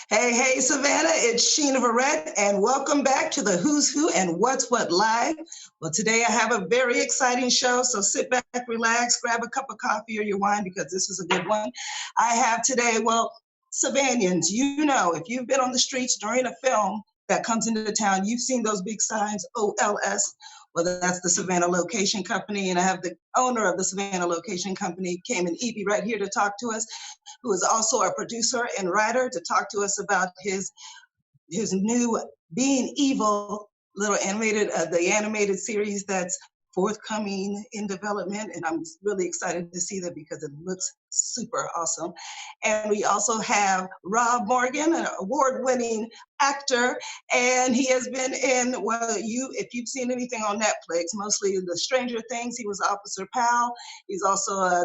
Hey, hey, Savannah, it's Shena Verrett, and welcome back to the Who's Who and What's What Live. Well, today I have a very exciting show, so sit back, relax, grab a cup of coffee or your wine because this is a good one. I have today, well, Savannans, you know, if you've been on the streets during a film that comes into town, you've seen those big signs, OLS. Well, that's the Savannah Location Company, and I have the owner of the Savannah Location Company, Cayman, right here to talk to us, who is also a producer and writer, to talk to us about his new Being Evil little animated the animated series that's forthcoming in development, and I'm really excited to see that because it looks super awesome. And we also have Rob Morgan, an award-winning actor, and he has been in, well, if you've seen anything on Netflix, mostly the Stranger Things. He was Officer Powell. He's also a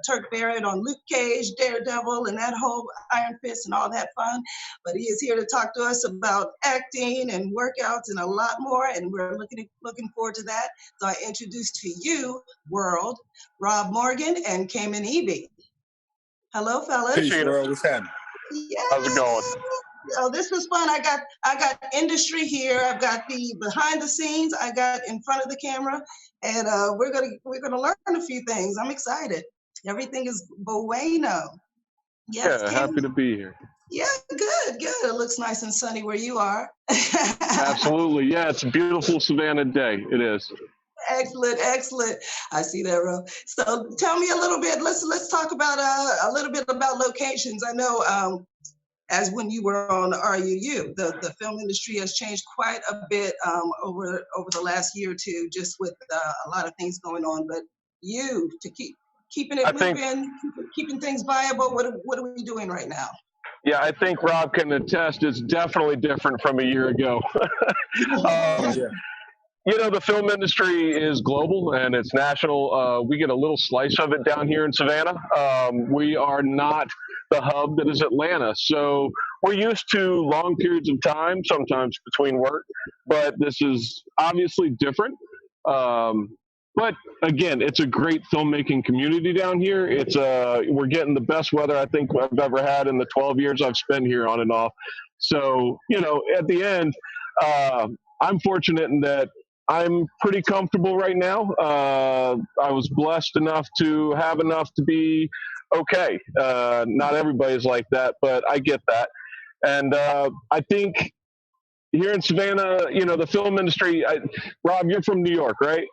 Turk Barrett on Luke Cage, Daredevil, and that whole Iron Fist and all that fun. But he is here to talk to us about acting and workouts and a lot more, and we're looking forward to that. So I introduce to you, world, Rob Morgan and Cayman. Hello, fellas. Peace, world. What's happening? Yeah. How's it going? Oh, this was fun. I got industry here. I've got the behind the scenes. I got in front of the camera, and we're gonna learn a few things. I'm excited. Everything is bueno. Yes, yeah, happy to be here. Yeah, good. It looks nice and sunny where you are. Absolutely. Yeah, it's a beautiful Savannah day. It is. Excellent. I see that, Ro. So tell me a little bit. Let's talk about a little bit about locations. I know as when you were on RUU, the film industry has changed quite a bit over the last year or two, just with a lot of things going on. But you, to keeping it moving, keeping things viable, what are we doing right now? Yeah, I think Rob can attest it's definitely different from a year ago. You know, the film industry is global and it's national. We get a little slice of it down here in Savannah. We are not the hub that is Atlanta. So we're used to long periods of time, sometimes between work, but this is obviously different. But again, it's a great filmmaking community down here. We're getting the best weather I think I've ever had in the 12 years I've spent here on and off. So, you know, at the end, I'm fortunate in that I'm pretty comfortable right now. I was blessed enough to have enough to be okay. Not everybody's like that, but I get that. And I think here in Savannah, you know, the film industry, Rob, you're from New York, right?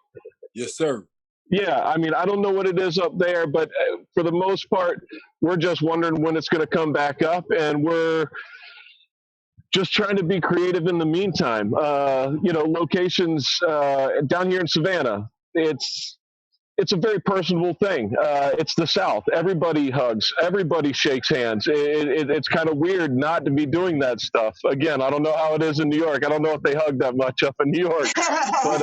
Yes, sir. Yeah, I mean, I don't know what it is up there, but for the most part, we're just wondering when it's going to come back up, and we're just trying to be creative in the meantime. You know, locations down here in Savannah, it's a very personable thing. It's the South. Everybody hugs. Everybody shakes hands. It's kind of weird not to be doing that stuff. Again, I don't know how it is in New York. I don't know if they hug that much up in New York. But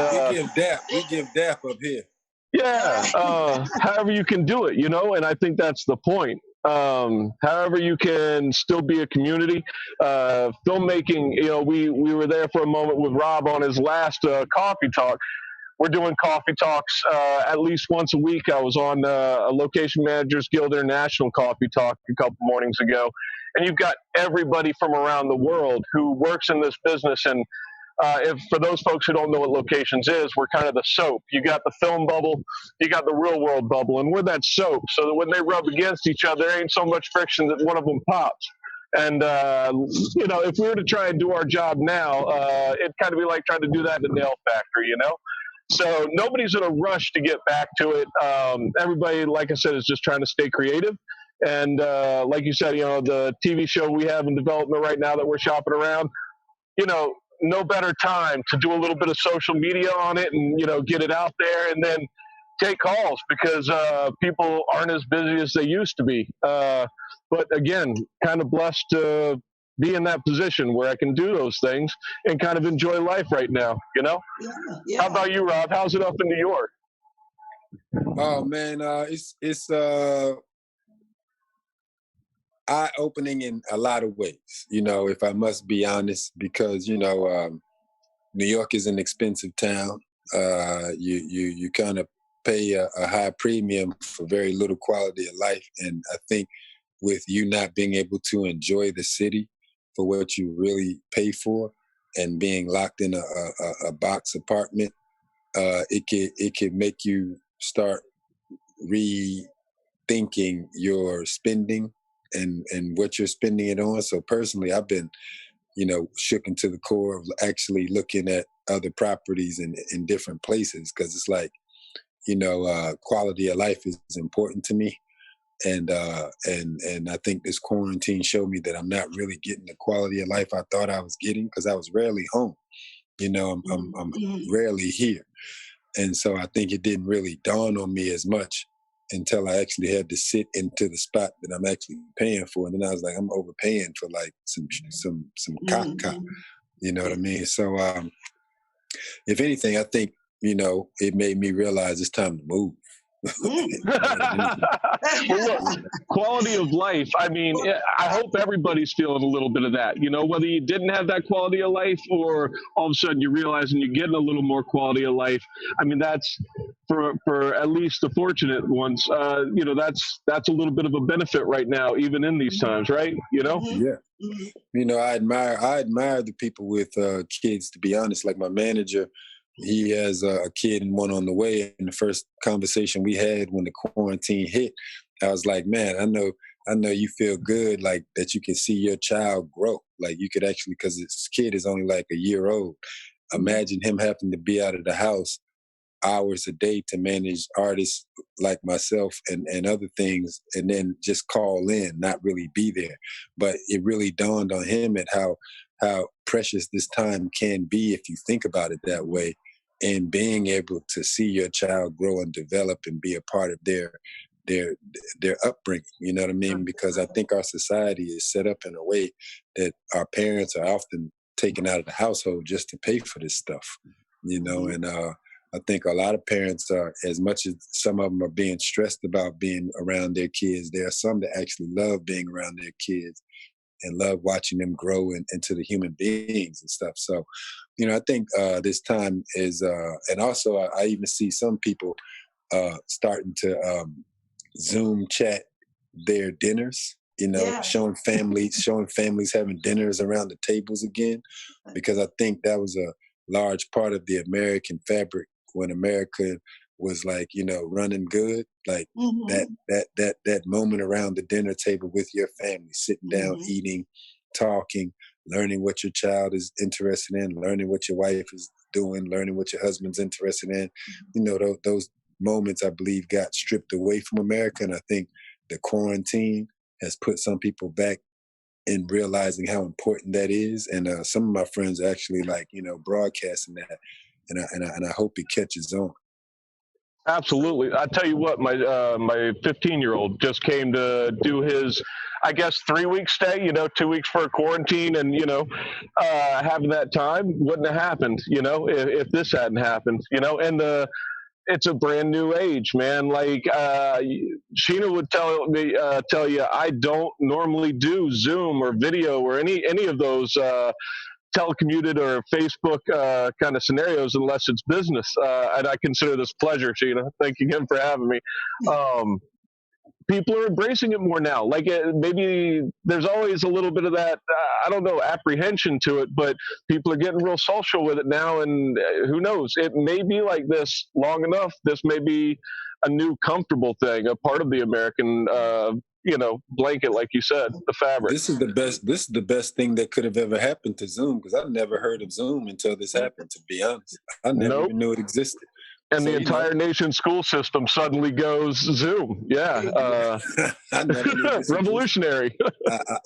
we give dap up here. Yeah. However you can do it, you know, and I think that's the point. However you can still be a community. Filmmaking, you know, we were there for a moment with Rob on his last coffee talk. We're doing coffee talks at least once a week. I was on a Location Managers Guild International coffee talk a couple mornings ago. And you've got everybody from around the world who works in this business. And if for those folks who don't know what locations is, we're kind of the soap. You got the film bubble, you got the real world bubble, and we're that soap. So that when they rub against each other, there ain't so much friction that one of them pops. And, you know, if we were to try and do our job now, it'd kind of be like trying to do that in a nail factory, you know? So nobody's in a rush to get back to it. Everybody, like I said, is just trying to stay creative. And like you said, you know, the TV show we have in development right now that we're shopping around, you know, no better time to do a little bit of social media on it and, you know, get it out there and then take calls because people aren't as busy as they used to be. But again, kind of blessed to be in that position where I can do those things and kind of enjoy life right now, you know? Yeah. How about you, Rob? How's it up in New York? Oh man, it's eye-opening in a lot of ways, you know, if I must be honest, because, you know, New York is an expensive town. You kind of pay a high premium for very little quality of life. And I think with you not being able to enjoy the city for what you really pay for, and being locked in a box apartment, it could make you start rethinking your spending and what you're spending it on. So personally, I've been, shook into the core of actually looking at other properties in different places, because it's like, quality of life is important to me. And I think this quarantine showed me that I'm not really getting the quality of life I thought I was getting, because I was rarely home. I'm rarely here. And so I think it didn't really dawn on me as much until I actually had to sit into the spot that I'm actually paying for. And then I was like, I'm overpaying for like some caca. You know what I mean? So if anything, I think, it made me realize it's time to move. Well, look, quality of life. I mean, I hope everybody's feeling a little bit of that. Whether you didn't have that quality of life, or all of a sudden you're realizing you're getting a little more quality of life. I mean, that's for at least the fortunate ones. That's a little bit of a benefit right now, even in these times, right? Yeah. I admire the people with kids. To be honest, like my manager. He has a kid and one on the way. And the first conversation we had when the quarantine hit, I was like, man, I know you feel good, like that you can see your child grow. Like you could actually, because this kid is only like a year old. Imagine him having to be out of the house hours a day to manage artists like myself and other things, and then just call in, not really be there. But it really dawned on him at how precious this time can be if you think about it that way, and being able to see your child grow and develop and be a part of their upbringing. You know what I mean? Because I think our society is set up in a way that our parents are often taken out of the household just to pay for this stuff. And I think a lot of parents are, as much as some of them are being stressed about being around their kids, there are some that actually love being around their kids and love watching them grow into the human beings and stuff. So, I think this time is, and also I even see some people starting to Zoom chat their dinners, showing families having dinners around the tables again, because I think that was a large part of the American fabric when America was like, running good, like that moment around the dinner table with your family, sitting down, eating, talking, learning what your child is interested in, learning what your wife is doing, learning what your husband's interested in. Those moments, I believe, got stripped away from America. And I think the quarantine has put some people back in realizing how important that is. And some of my friends are actually broadcasting that. And I hope it catches on. Absolutely. I tell you what, my 15-year-old just came to do his, I guess, 3-week stay, 2 weeks for a quarantine, and, having that time wouldn't have happened, if this hadn't happened, and it's a brand new age, man. Like Shena would tell you, I don't normally do Zoom or video or any of those telecommuted or Facebook kind of scenarios unless it's business. And I consider this pleasure, Shena. Thank you again for having me. People are embracing it more now. Like maybe there's always a little bit of that, I don't know, apprehension to it, but people are getting real social with it now. And who knows, it may be like this long enough. This may be a new comfortable thing, a part of the American blanket, like you said, the fabric. This is the best thing that could have ever happened to Zoom, because I've never heard of Zoom until this happened, to be honest. I never even knew it existed. And so, the entire nation's school system suddenly goes Zoom. Yeah. Revolutionary.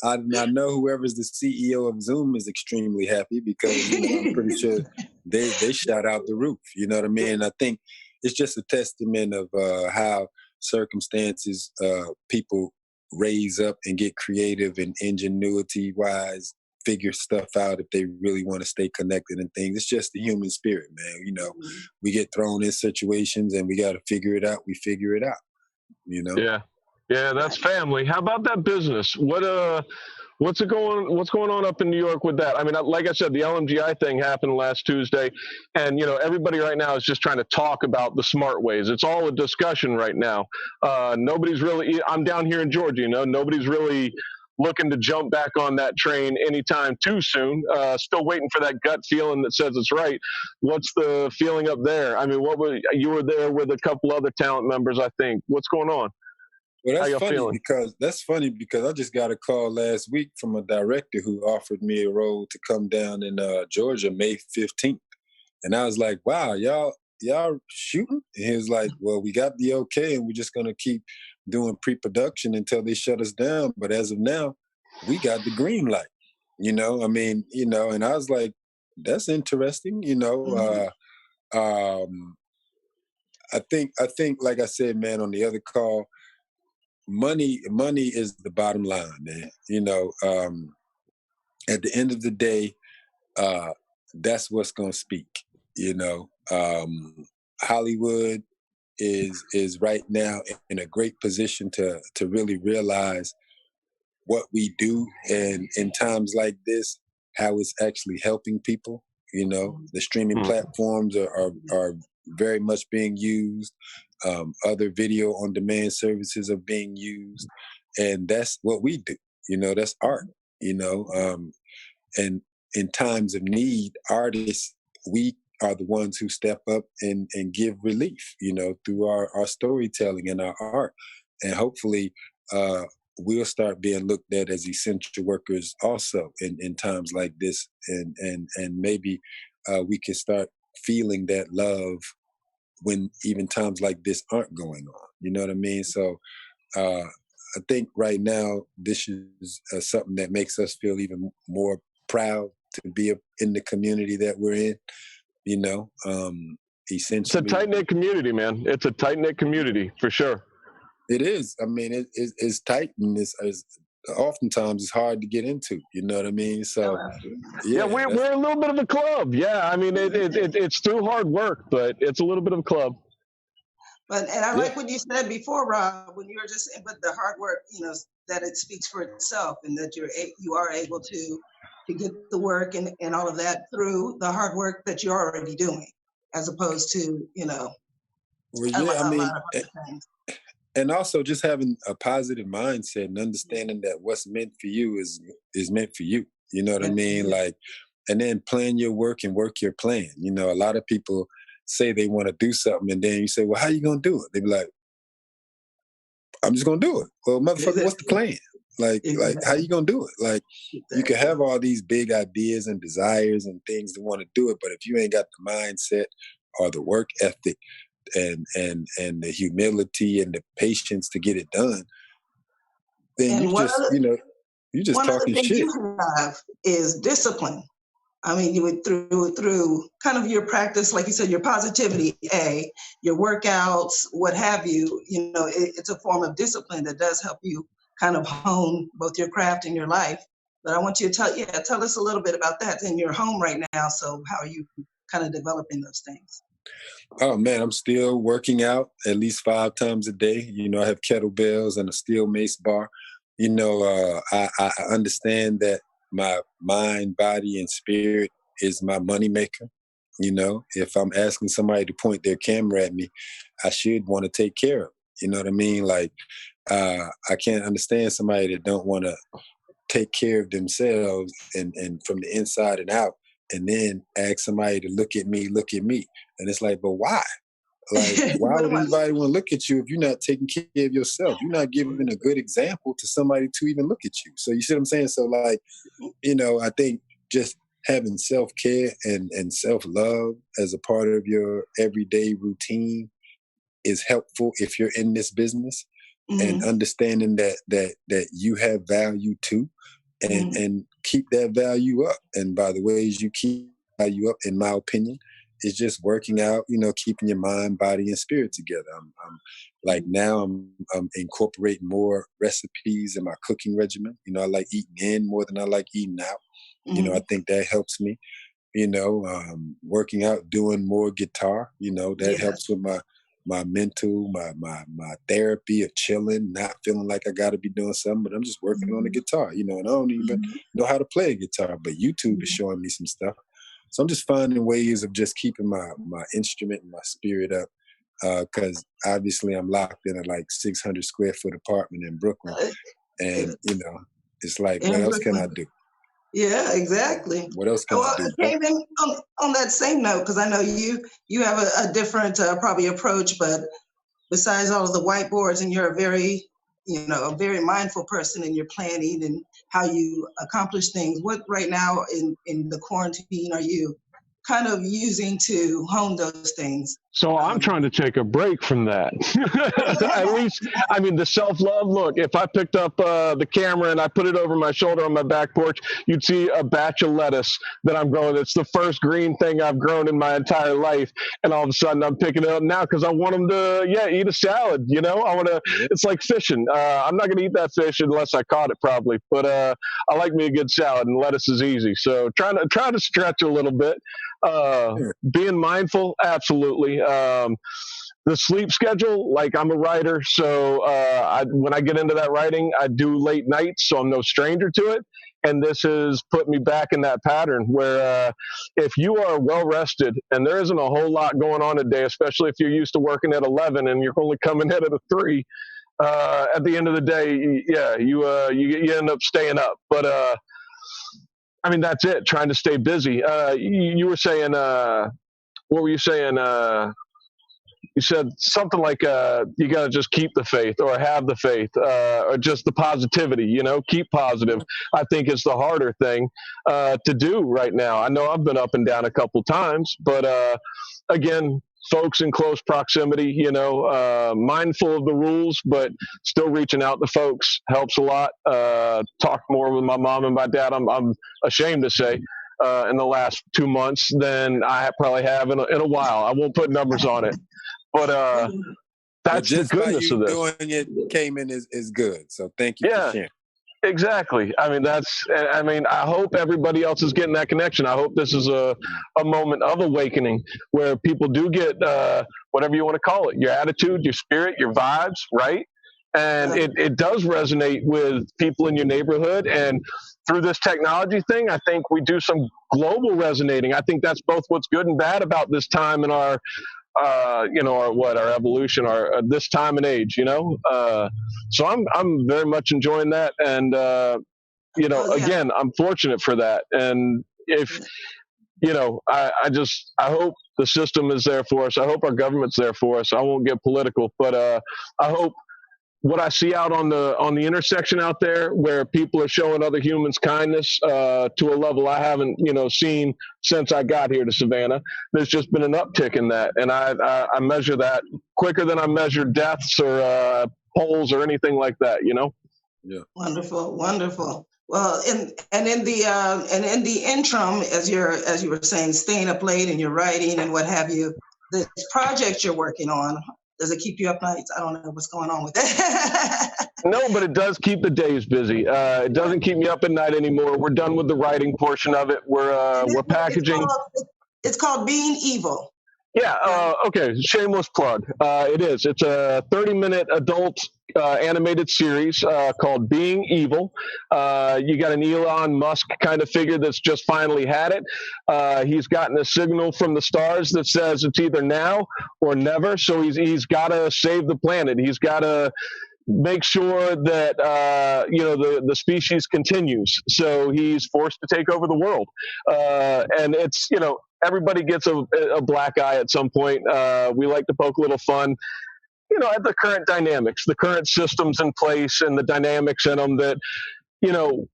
I know whoever's the CEO of Zoom is extremely happy, because I'm pretty sure they shot out the roof. You know what I mean? And I think it's just a testament of how circumstances people raise up and get creative and ingenuity-wise figure stuff out if they really want to stay connected and things. It's just the human spirit, man. We get thrown in situations and we got to figure it out. We figure it out, Yeah, that's family. How about that business? What's going on up in New York with that? I mean, like I said, the LMGI thing happened last Tuesday, and everybody right now is just trying to talk about the smart ways. It's all a discussion right now. Nobody's really. I'm down here in Georgia. Nobody's really looking to jump back on that train anytime too soon. Still waiting for that gut feeling that says it's right. What's the feeling up there? I mean, you were there with a couple other talent members, I think. What's going on? Well, How y'all feeling? that's funny because I just got a call last week from a director who offered me a role to come down in Georgia May 15th. And I was like, wow, y'all shooting? And he was like, well, we got the okay and we're just gonna keep doing pre-production until they shut us down. But as of now, we got the green light. I mean, and I was like, that's interesting, I think, like I said, man, on the other call, money is the bottom line, man. At the end of the day, that's what's gonna speak. Hollywood is right now in a great position to really realize what we do, and in times like this, how it's actually helping people. The streaming platforms are very much being used. Other video on demand services are being used, and that's what we do. That's art. And in times of need, artists, we are the ones who step up and give relief, through our storytelling and our art. And hopefully, we'll start being looked at as essential workers also in times like this. And maybe we can start feeling that love when even times like this aren't going on. You know what I mean? So I think right now, this is something that makes us feel even more proud to be in the community that we're in. Essentially, it's a tight-knit community, man. It's a tight-knit community for sure. It is. I mean, it's tight, and it's oftentimes it's hard to get into. You know what I mean? So, yeah, we're a little bit of a club. Yeah, I mean, it's through hard work, but it's a little bit of a club. And I like what you said before, Rob, when you were just saying, but the hard work, that it speaks for itself, and that you are able to get the work and all of that through the hard work that you're already doing, as opposed to, well, yeah, a lot of other things. And also just having a positive mindset and understanding that what's meant for you is meant for you. You know what I mean? Like, and then plan your work and work your plan. A lot of people say they want to do something, and then you say, well, how you going to do it? They be like, I'm just going to do it. Well, motherfucker, what's the plan? Like, how you going to do it? Like, you can have all these big ideas and desires and things to want to do it, but if you ain't got the mindset or the work ethic and the humility and the patience to get it done, then you're just talking shit. You have is discipline. I mean, you would through kind of your practice, like you said, your positivity, your workouts, what have you. It's a form of discipline that does help you kind of hone both your craft and your life. But I want you to tell us a little bit about that in your home right now. So how are you kind of developing those things? Oh man, I'm still working out at least 5 times a day. I have kettlebells and a steel mace bar. I understand that my mind, body, and spirit is my moneymaker. If I'm asking somebody to point their camera at me, I should want to take care of it. You know what I mean? Like, I can't understand somebody that don't want to take care of themselves and from the inside and out, and then ask somebody to look at me. And it's like, but why? Like, why would anybody want to look at you if you're not taking care of yourself? You're not giving a good example to somebody to even look at you. So you see what I'm saying? So like, I think just having self-care and self-love as a part of your everyday routine is helpful if you're in this business, and understanding that you have value too, and keep that value up. And by the ways you keep value up, in my opinion, is just working out, keeping your mind, body, and spirit together. I'm like, now I'm incorporating more recipes in my cooking regimen. I like eating in more than I like eating out. I think that helps me. Working out, doing more guitar, that helps with my mental, my therapy of chilling, not feeling like I got to be doing something, but I'm just working on the guitar, and I don't even know how to play a guitar, but YouTube is showing me some stuff. So I'm just finding ways of just keeping my instrument and my spirit up, because obviously I'm locked in a like 600 square foot apartment in Brooklyn, and It's like, what else can I Interesting. do? Yeah, exactly. What else can I Well, do? Cayman, on that same note, because I know you have a different probably approach, but besides all of the whiteboards, and you're a very, a very mindful person in your planning and how you accomplish things. What right now in the quarantine are you kind of using to hone those things? So I'm trying to take a break from that. At least, I mean, the self-love. Look, if I picked up the camera and I put it over my shoulder on my back porch, you'd see a batch of lettuce that I'm growing. It's the first green thing I've grown in my entire life, and all of a sudden I'm picking it up now because I want them to, eat a salad. I want to. Yeah. It's like fishing. I'm not going to eat that fish unless I caught it, probably. But I like me a good salad, and lettuce is easy. So trying to stretch a little bit. Being mindful, absolutely. The sleep schedule, like I'm a writer, so when I get into that writing, I do late nights, so I'm no stranger to it. And this has put me back in that pattern where if you are well rested and there isn't a whole lot going on a day, especially if you're used to working at 11 and you're only coming in at a 3, at the end of the day, you end up staying up. But I mean, that's it. Trying to stay busy. You were saying, what were you saying? You said something like, you got to just keep the faith or have the faith, or just the positivity, keep positive. I think is the harder thing to do right now. I know I've been up and down a couple times, but again, folks in close proximity, mindful of the rules, but still reaching out to folks helps a lot. Talked more with my mom and my dad, I'm ashamed to say, in the last 2 months than I probably have in a while. I won't put numbers on it, but But that's the just by goodness you of this. doing it, Cayman is good. So thank you for Yeah, sharing. exactly. I mean, I hope everybody else is getting that connection. I hope this is a moment of awakening where people do get, whatever you want to call it, your attitude, your spirit, your vibes, right? And it does resonate with people in your neighborhood. And through this technology thing, I think we do some global resonating. I think that's both what's good and bad about this time in our our evolution, our this time and age, so I'm very much enjoying that, and again, I'm fortunate for that. And if I hope the system is there for us. I hope our government's there for us. I won't get political, but I hope what I see out on the intersection out there, where people are showing other humans kindness to a level I haven't seen since I got here to Savannah. There's just been an uptick in that, and I measure that quicker than I measure deaths or polls or anything like that. Yeah. Wonderful, wonderful. Well, in the interim, as you were saying, staying up late and you're writing and what have you, this project you're working on, does it keep you up nights? I don't know what's going on with that. No, but it does keep the days busy. It doesn't keep me up at night anymore. We're done with the writing portion of it. We're packaging. It's called Being Evil. Yeah. Okay. Shameless plug. It is. It's a 30-minute adult animated series called Being Evil. You got an Elon Musk kind of figure that's just finally had it. He's gotten a signal from the stars that says it's either now or never. So he's got to save the planet. He's got to make sure that the species continues. So he's forced to take over the world, and it's everybody gets a black eye at some point. We like to poke a little fun, at the current dynamics, the current systems in place, and the dynamics in them that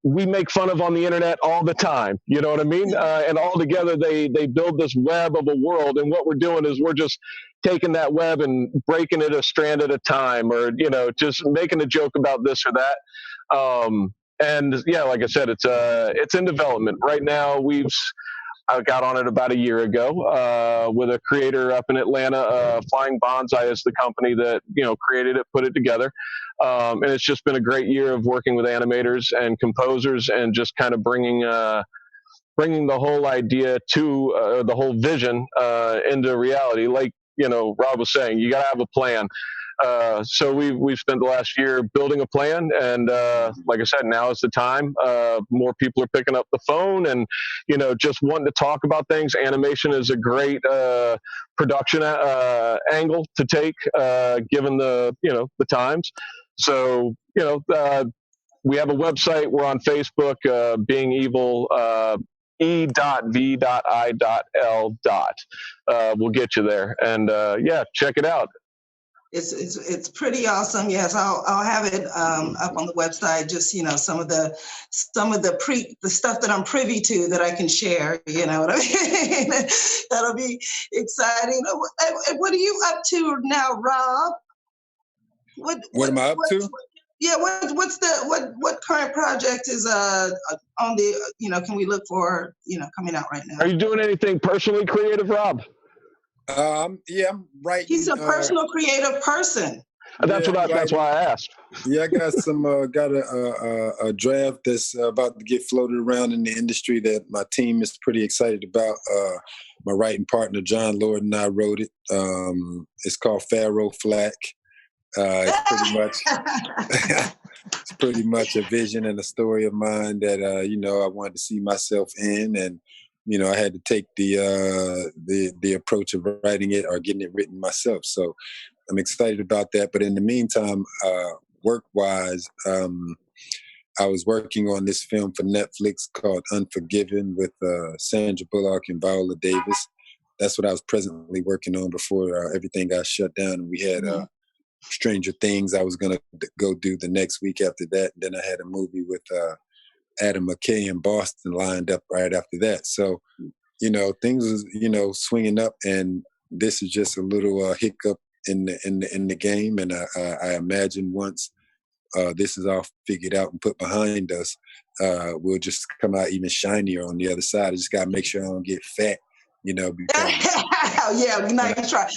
we make fun of on the internet all the time. You know what I mean? And all together they build this web of a world. And what we're doing is we're just taking that web and breaking it a strand at a time, or, just making a joke about this or that. And yeah, like I said, it's in development right now. I got on it about a year ago with a creator up in Atlanta. Flying Bonsai is the company that created it, put it together, and it's just been a great year of working with animators and composers, and just kind of bringing the whole idea to the whole vision into reality. Like Rob was saying, you got to have a plan. So we've spent the last year building a plan, and like I said, now is the time. More people are picking up the phone and just wanting to talk about things. Animation is a great production angle to take, given the the times. So we have a website. We're on Facebook, Being Evil, E.V.I.L. We'll get you there. And yeah, check it out. It's pretty awesome. Yes, I'll have it up on the website. Just some of the stuff that I'm privy to that I can share. You know what I mean? That'll be exciting. What are you up to now, Rob? What am I up to? Yeah, what current project is on the can we look for coming out right now? Are you doing anything personally creative, Rob? Yeah, I'm writing. He's a personal creative person. That's why I asked. Yeah, I got a draft that's about to get floated around in the industry that my team is pretty excited about. My writing partner John Lord and I wrote it. It's called Pharaoh Flack. It's pretty much a vision and a story of mine that I wanted to see myself in, and I had to take the approach of writing it or getting it written myself. So I'm excited about that. But in the meantime, work-wise, I was working on this film for Netflix called Unforgiven with Sandra Bullock and Viola Davis. That's what I was presently working on before everything got shut down. And we had Stranger Things I was going to go do the next week after that. And then I had a movie with Adam McKay in Boston lined up right after that. So, things was, swinging up, and this is just a little hiccup in the game. And I imagine once this is all figured out and put behind us, we'll just come out even shinier on the other side. I just got to make sure I don't get fat, because yeah, nice try.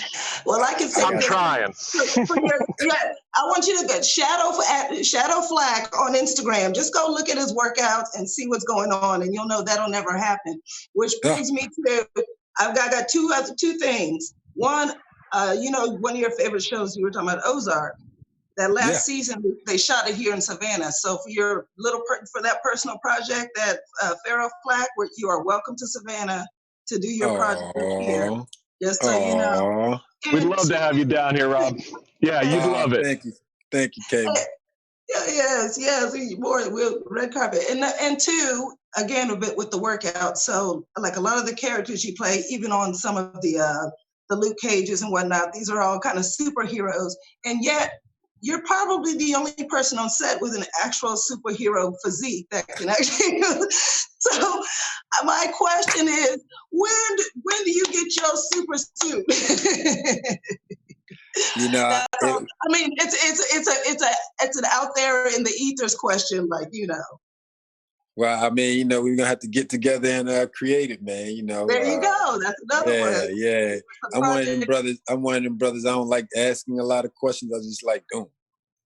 Well, I can say I'm trying. I want you to get Shadow Flack on Instagram. Just go look at his workouts and see what's going on, and you'll know that'll never happen. Which brings me to I've got two things. One, one of your favorite shows you were talking about, Ozark. That last season, they shot it here in Savannah. So for your for that personal project, that Pharaoh Flack, where you are welcome to Savannah to do your project here. Just so you know. We'd love to have you down here, Rob. Yeah, you'd love it. Thank you, Cayman. Yes. More red carpet. And two, again, a bit with the workout. So like a lot of the characters you play, even on some of the Luke Cages and whatnot, these are all kind of superheroes. And yet you're probably the only person on set with an actual superhero physique that can actually. So my question is, when do you get your super suit? I mean, it's an out there in the ethers question, Well, I mean, we're gonna have to get together and create it, man. There you go. That's another one. Yeah. I'm one of them brothers. I don't like asking a lot of questions. I just like doing.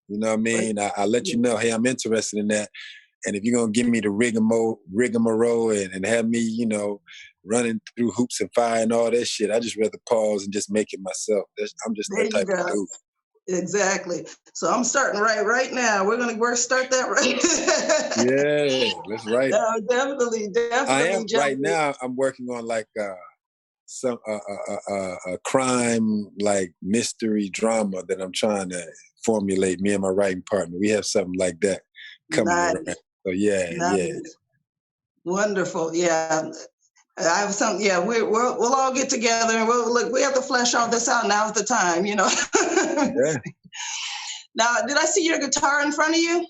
You know what I mean? I let you know, hey, I'm interested in that. And if you're going to give me the rigmarole and have me, running through hoops and fire and all that shit, I just rather pause and just make it myself. I'm just that type of dude. Exactly. So I'm starting right now. We're going to start that right. Yeah, let's write it. No, definitely. I am right now. I'm working on some a crime mystery drama that I'm trying to formulate. Me and my writing partner, we have something like that coming around. So yeah. Wonderful. Yeah. I have some. Yeah, we'll all get together and we have to flesh all this out. Now's the time, Yeah. Now, did I see your guitar in front of you?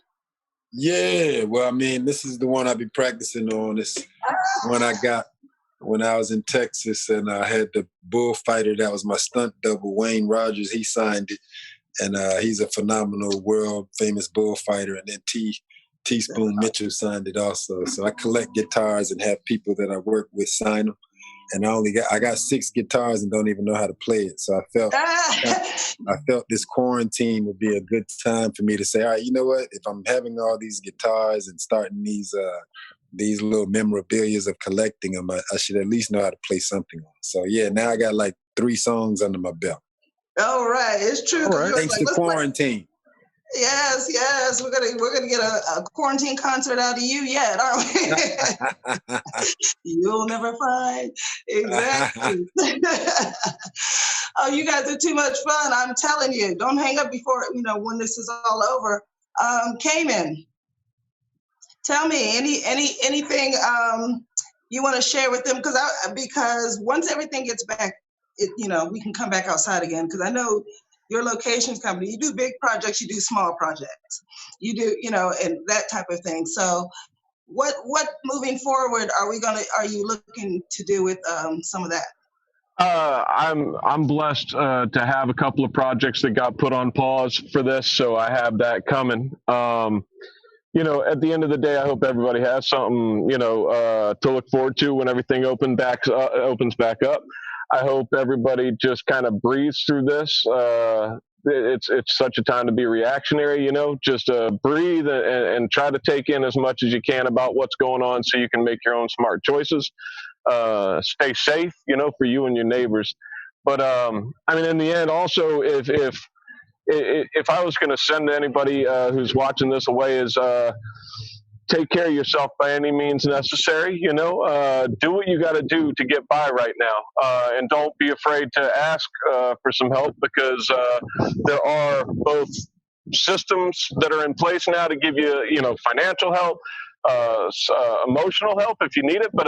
Yeah. Well, I mean, this is the one I've been practicing on. This one I got when I was in Texas, and I had the bullfighter that was my stunt double, Wayne Rogers. He signed it, and he's a phenomenal, world famous bullfighter. And then Teaspoon Mitchell signed it also. So I collect guitars and have people that I work with sign them. And I got 6 guitars and don't even know how to play it. So I felt this quarantine would be a good time for me to say, all right, you know what? If I'm having all these guitars and starting these little memorabilias of collecting them, I should at least know how to play something on. So yeah, now I got 3 songs under my belt. All right, it's true. All right. Thanks to quarantine. Yes. We're gonna get a quarantine concert out of you yet, aren't we? You'll never find exactly. Oh, you guys are too much fun. I'm telling you. Don't hang up before when this is all over. Cayman, Tell me anything you want to share with them because once everything gets back, we can come back outside again. Because I know your locations company, you do big projects, you do small projects, you do and that type of thing. So what moving forward are you looking to do with some of that? I'm blessed to have a couple of projects that got put on pause for this, so I have that coming. At the end of the day, I hope everybody has something, to look forward to when everything opens back up. I hope everybody just kind of breathes through this. It's such a time to be reactionary, just breathe and try to take in as much as you can about what's going on so you can make your own smart choices. Stay safe, for you and your neighbors. But in the end, also, if I was going to send anybody who's watching this away, is take care of yourself by any means necessary. Do what you got to do to get by right now, and don't be afraid to ask for some help, because there are both systems that are in place now to give you, financial help, emotional help if you need it. But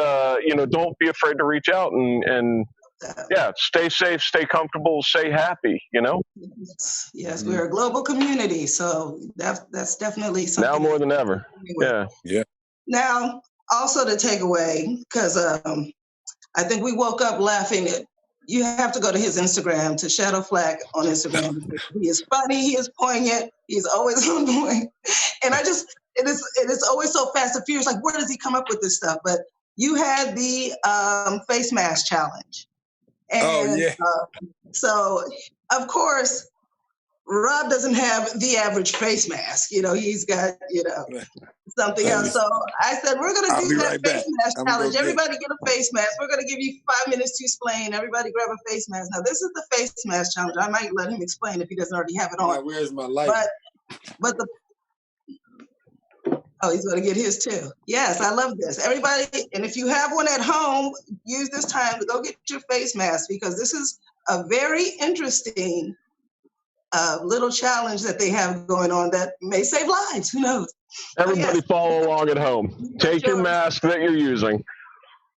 don't be afraid to reach out and yeah, stay safe, stay comfortable, stay happy. Yes, we're a global community, so that's definitely something. Now more than ever. Yeah. Now, also to take away, because I think we woke up laughing. You have to go to his Instagram, to Shadow Flag on Instagram. He is funny. He is poignant. He's always on point. And it is always so fast and furious. Like, where does he come up with this stuff? But you had the face mask challenge. And so, of course, Rob doesn't have the average face mask. He's got, something else. So I said, we're going to do that face mask challenge. Everybody get a face mask. We're going to give you 5 minutes to explain. Everybody grab a face mask. Now, this is the face mask challenge. I might let him explain if he doesn't already have it on. Where's my light? But he's going to get his too. Yes, I love this. Everybody, and if you have one at home, use this time to go get your face mask, because this is a very interesting little challenge that they have going on that may save lives. Who knows? Everybody follow along at home. Take your mask that you're using.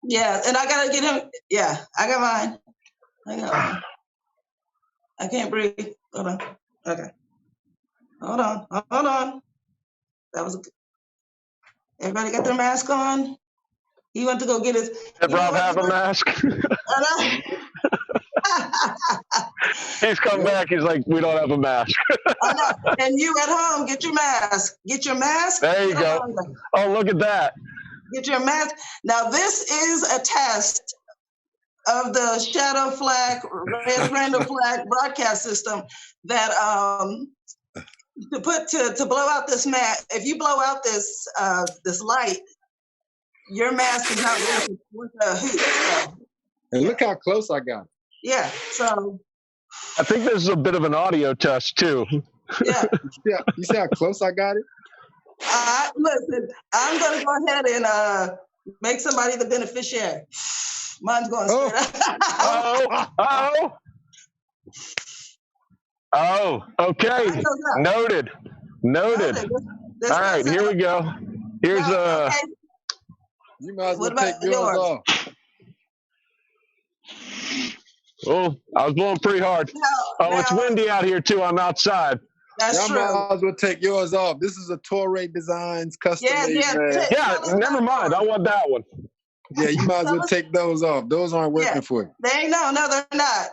Yeah, and I got to get him. Yeah, I got mine. I can't breathe. Hold on. Okay. Hold on. That was good. Everybody got their mask on? He went to go get his. Did Rob have a mask? He's come back. He's like, we don't have a mask. I know. And you at home, get your mask. Get your mask. There you go. Oh, look at that. Get your mask. Now, this is a test of the Shadow Flag, Red Random Flag broadcast system that to blow out this mask. If you blow out this light, your mask is not worth a hoot. So, and look how close I got it. Yeah, so. I think this is a bit of an audio test, too. Yeah. You see how close I got it? Listen, I'm going to go ahead and make somebody the beneficiary. Mine's going straight up. Oh, okay. Noted. All right, here we go. Here's okay. You might as well take yours off. Oh, I was blowing pretty hard. It's windy out here, too. I'm outside. That's true. Might as well take yours off. This is a Torre Designs custom made. Yeah, never mind. I want that one. Yeah, you might as well take those off. Those aren't working for you. No, they're not.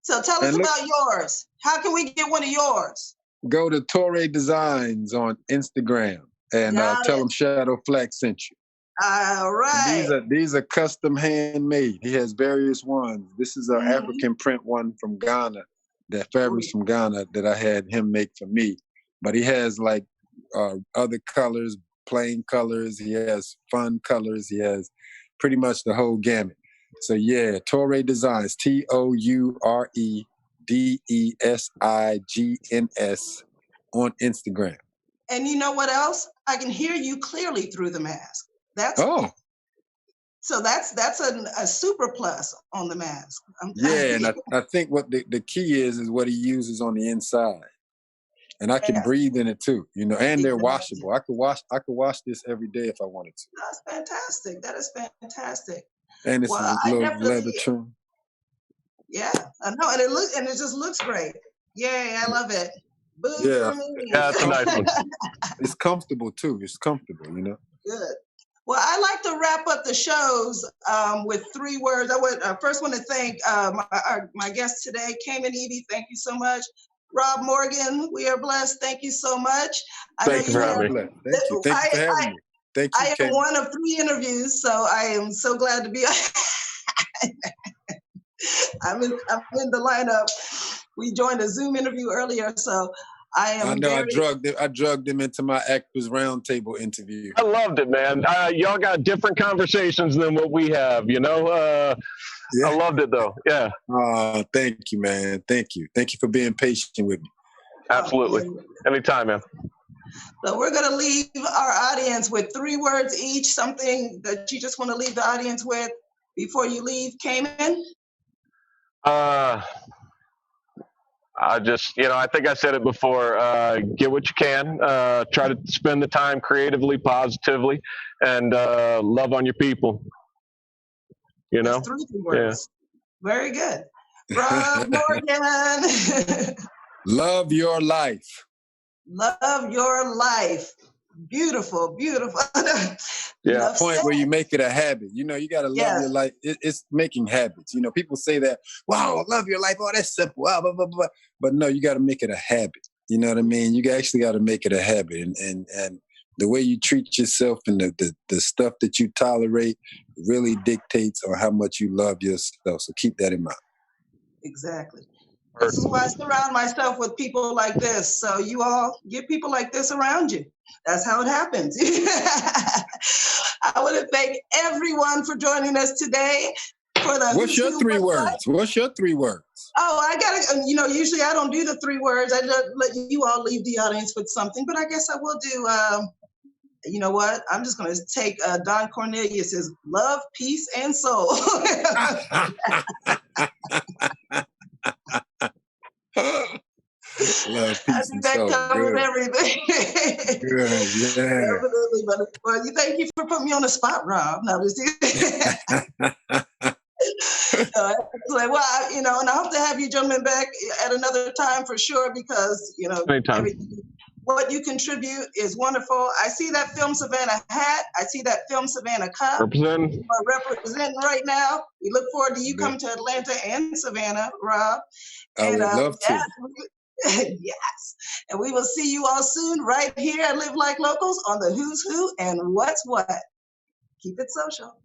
So tell us about yours. How can we get one of yours? Go to Torre Designs on Instagram and tell them Shadow Flag sent you. All right. These are custom handmade. He has various ones. This is an African print one from Ghana, that fabrics from Ghana that I had him make for me. But he has like other colors, plain colors. He has fun colors. He has pretty much the whole gamut. So yeah, Torre Designs, TOUREDESIGNS on Instagram. And you know what else? I can hear you clearly through the mask. So that's a super plus on the mask. And I think what the key is what he uses on the inside. and I can Yeah, breathe in it too, you know. And they're exactly. washable. I could wash this every day if I wanted to. That's fantastic. That is fantastic. And it's Well, a I little leather definitely, trim. yeah, I know, and it just looks great. Yay, I love it. Boo Yeah, for me. Yeah, it's a nice one. it's comfortable too. It's comfortable, you know. Good. Well, I like to wrap up the shows with 3 words. I would first want to thank my guest today, Cayman Evie. Thank you so much. Rob Morgan, we are blessed. Thank you so much. I know Thank you you for We have. are having me. blessed. Thank you. Thank you for having me. Thank you, I am Kevin. one of 3 interviews, so I am so glad to be. I'm in the lineup. We joined a Zoom interview earlier, so I I am know very. I drugged them into my Actors Roundtable interview. I loved it, man. Y'all got different conversations than what we have, you know? I Yeah. loved it, though. Yeah, Thank you, man. Thank you. Thank you for being patient with me. absolutely. Yeah. Anytime, man. So we're going to leave our audience with 3 words each, something that you just want to leave the audience with before you leave, Cayman. Uh, I just, I think I said it before. Get what you can. Try to spend the time creatively, positively, and love on your people. You That's know? 3 Yeah. words. Very good. Rob Morgan. Love your life. Love your life. Beautiful, beautiful. Yeah. Enough Point said. where you make it a habit. You know, you got to love Yes, your life. It's making habits. You know, people say that, wow, love your life. Oh, that's simple. Blah, blah, blah, blah. But no, you got to make it a habit. You know what I mean? You actually got to make it a habit. And the way you treat yourself and the stuff that you tolerate really dictates on how much you love yourself. So keep that in mind. exactly. This is why I surround myself with people like this. So you all get people like this around you. That's how it happens. I want to thank everyone for joining us today for the What's Who's your Who, 3 What's What. words? What's your 3 words? Oh, I gotta, usually I don't do the 3 words. I just let you all leave the audience with something, but I guess I will do, you know what? I'm just going to take Don Cornelius's love, peace, and soul. Love, I peace, think and that soul. covered Good. everything. Good. Yeah. Definitely, but well, thank you for putting me on the spot, Rob. No, just excellent. Well, and I hope to have you gentlemen back at another time for sure, because Anytime. what you contribute is wonderful. I see that Film Savannah hat. I see that Film Savannah cup. Representing. You are representing right now. We look forward to you coming to Atlanta and Savannah, Rob. I And would love to. yes. And we will see you all soon right here at Live Like Locals on the Who's Who and What's What. Keep it social.